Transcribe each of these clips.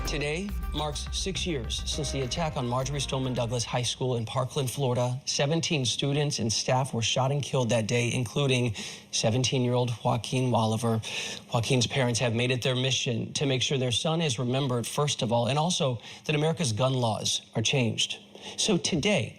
Today marks 6 years since the attack on Marjory Stoneman Douglas High School in Parkland, Florida. 17 students and staff were shot and killed that day, including 17-year-old Joaquin Oliver. Joaquin's parents have made it their mission to make sure their son is remembered, first of all, and also that America's gun laws are changed. So today,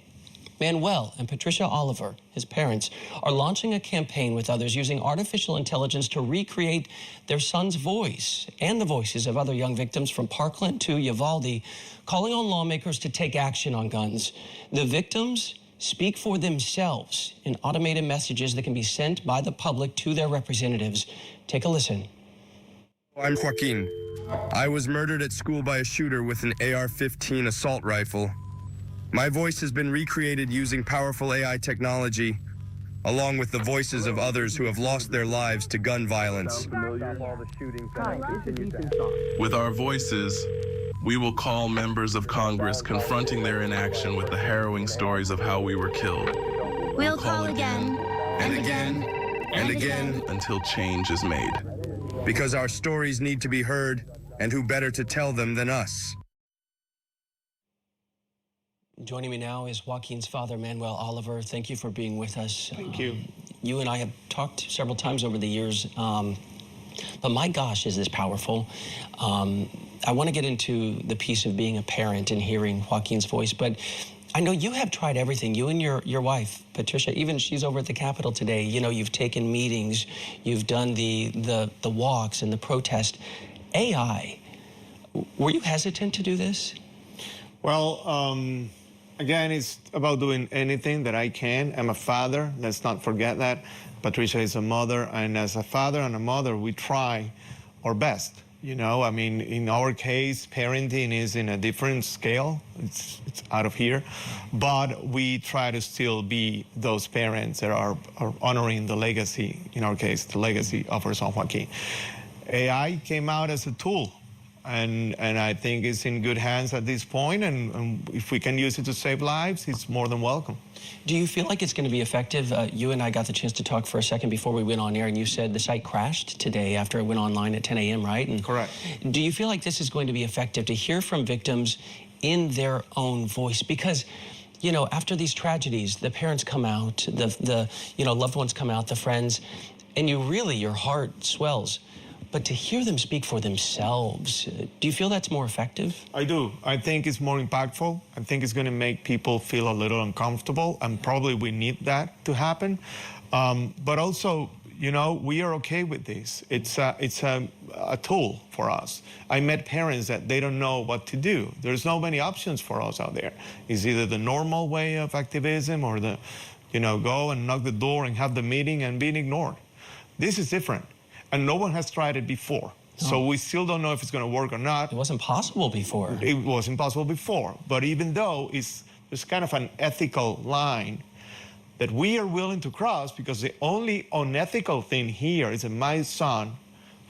Manuel and Patricia Oliver, his parents, are launching a campaign with others using artificial intelligence to recreate their son's voice and the voices of other young victims from Parkland to Uvalde, calling on lawmakers to take action on guns. The victims speak for themselves in automated messages that can be sent by the public to their representatives. Take a listen. I'm Joaquin. I was murdered at school by a shooter with an AR-15 assault rifle. My voice has been recreated using powerful AI technology, along with the voices of others who have lost their lives to gun violence. With our voices, we will call members of Congress confronting their inaction with the harrowing stories of how we were killed. We'll call again, and again, and again, until change is made. Because our stories need to be heard, and who better to tell them than us? Joining me now is Joaquin's father, Manuel Oliver. Thank you for being with us. Thank you. You and I have talked several times over the years, but my gosh, is this powerful. I want to get into the piece of being a parent and hearing Joaquin's voice, but I know you have tried everything. You and your wife, Patricia, even she's over at the Capitol today. You know, you've taken meetings, you've done the walks and the protest. AI, were you hesitant to do this? Well, again, it's about doing anything that I can. I'm a father, let's not forget that. Patricia is a mother, and as a father and a mother, we try our best. You know, I mean, in our case, parenting is in a different scale. It's out of here. But we try to still be those parents that are honoring the legacy, in our case, the legacy of our son Joaquin. AI came out as a tool. And I think it's in good hands at this point, and if we can use it to save lives, it's more than welcome. Do you feel like it's going to be effective? You and I got the chance to talk for a second before we went on air, and you said the site crashed today after it went online at 10 a.m., right? And correct. Do you feel like this is going to be effective to hear from victims in their own voice? Because, you know, after these tragedies, the parents come out, the loved ones come out, the friends, and your heart swells. But to hear them speak for themselves, do you feel that's more effective? I do. I think it's more impactful. I think it's going to make people feel a little uncomfortable, and probably we need that to happen. But also, you know, we are okay with this. It's a tool for us. I met parents that they don't know what to do. There's no many options for us out there. It's either the normal way of activism or the, you know, go and knock the door and have the meeting and being ignored. This is different. And no one has tried it before. No. So we still don't know if it's going to work or not. It wasn't possible before. It wasn't possible before. But even though there's kind of an ethical line that we are willing to cross, because the only unethical thing here is that my son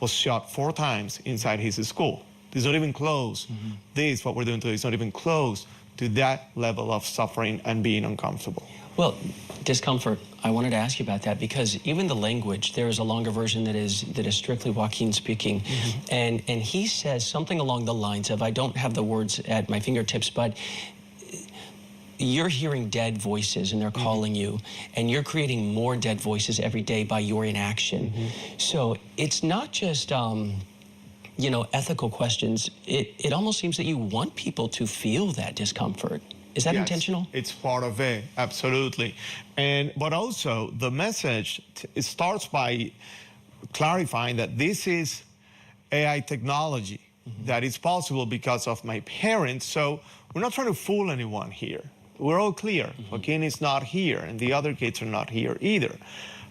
was shot 4 times inside his school. It's not even close. Mm-hmm. This, what we're doing today, is not even close to that level of suffering and being uncomfortable. Well, discomfort, I wanted to ask you about that, because even the language, there is a longer version that is strictly Joaquin speaking. Mm-hmm. and he says something along the lines of, I don't have the words at my fingertips, but you're hearing dead voices and they're calling you, and you're creating more dead voices every day by your inaction. Mm-hmm. So it's not just, you know, ethical questions. It almost seems that you want people to feel that discomfort. Is that intentional? It's part of it, absolutely. But also, the message, it starts by clarifying that this is AI technology, that is possible because of my parents. So we're not trying to fool anyone here. We're all clear. Joaquin is not here, and the other kids are not here either.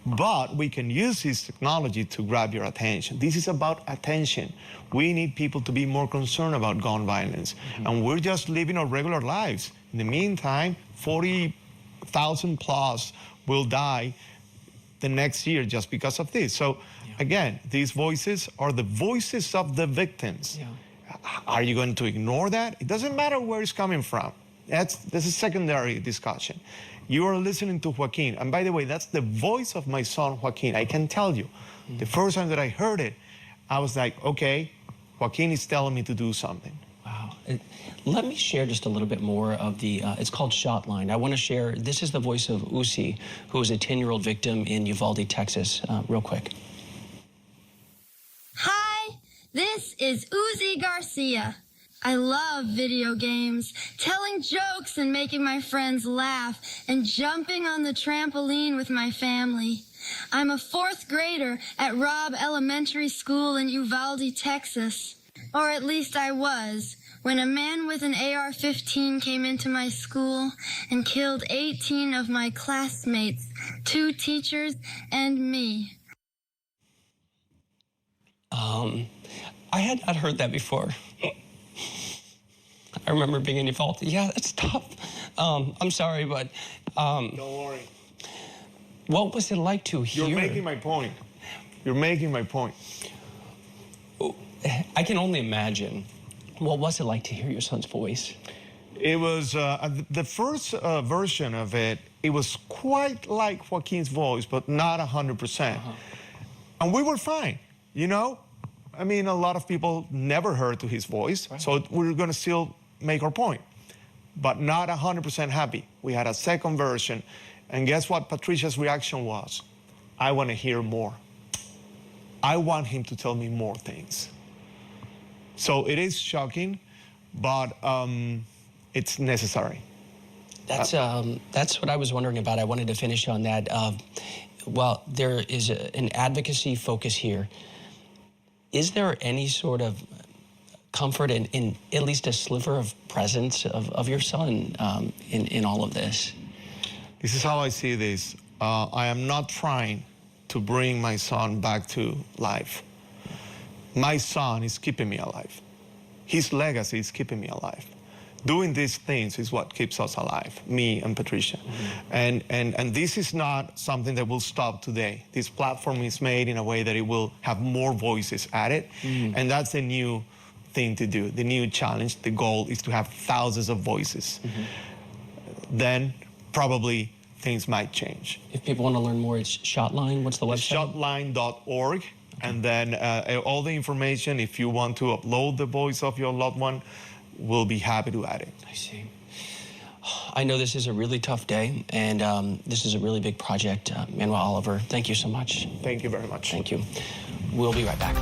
But we can use this technology to grab your attention. This is about attention. We need people to be more concerned about gun violence. And we're just living our regular lives. In the meantime, 40,000 plus will die the next year just because of this. So again, these voices are the voices of the victims. Are you going to ignore that? It doesn't matter where it's coming from. That's a secondary discussion. You are listening to Joaquin. And by the way, that's the voice of my son, Joaquin. I can tell you, the first time that I heard it, I was like, okay, Joaquin is telling me to do something. Let me share just a little bit more of the, it's called Shotline. I want to share, this is the voice of Uzi, who is a 10-year-old victim in Uvalde, Texas, real quick. Hi, this is Uzi Garcia. I love video games, telling jokes and making my friends laugh, and jumping on the trampoline with my family. I'm a 4th grader at Robb Elementary School in Uvalde, Texas. Or at least I was, when a man with an AR-15 came into my school and killed 18 of my classmates, 2 teachers, and me. I had not heard that before. I remember being in Uvalde. Yeah, that's tough. I'm sorry, but... Don't worry. What was it like to hear? You're making my point. You're making my point. I can only imagine. What was it like to hear your son's voice? It was, the first version of it, it was quite like Joaquin's voice, but not 100%. And we were fine, you know? I mean, a lot of people never heard to his voice, so we're gonna still make our point, but not 100% happy. We had a second version, and guess what Patricia's reaction was? I wanna hear more. I want him to tell me more things. So it is shocking, but it's necessary. That's what I was wondering about. I wanted to finish on that. Well, there is an advocacy focus here. Is there any sort of comfort in at least a sliver of presence of your son in all of this? This is how I see this. I am not trying to bring my son back to life. My son is keeping me alive. His legacy is keeping me alive. Doing these things is what keeps us alive, me and Patricia. And this is not something that will stop today. This platform is made in a way that it will have more voices added, and that's a new thing to do. The new challenge, the goal is to have thousands of voices. Then probably things might change. If people want to learn more, it's Shotline. What's the website? Shotline.org. And then all the information, if you want to upload the voice of your loved one, we'll be happy to add it. I see. I know this is a really tough day, and this is a really big project. Manuel Oliver, thank you so much. Thank you very much. Thank you. We'll be right back.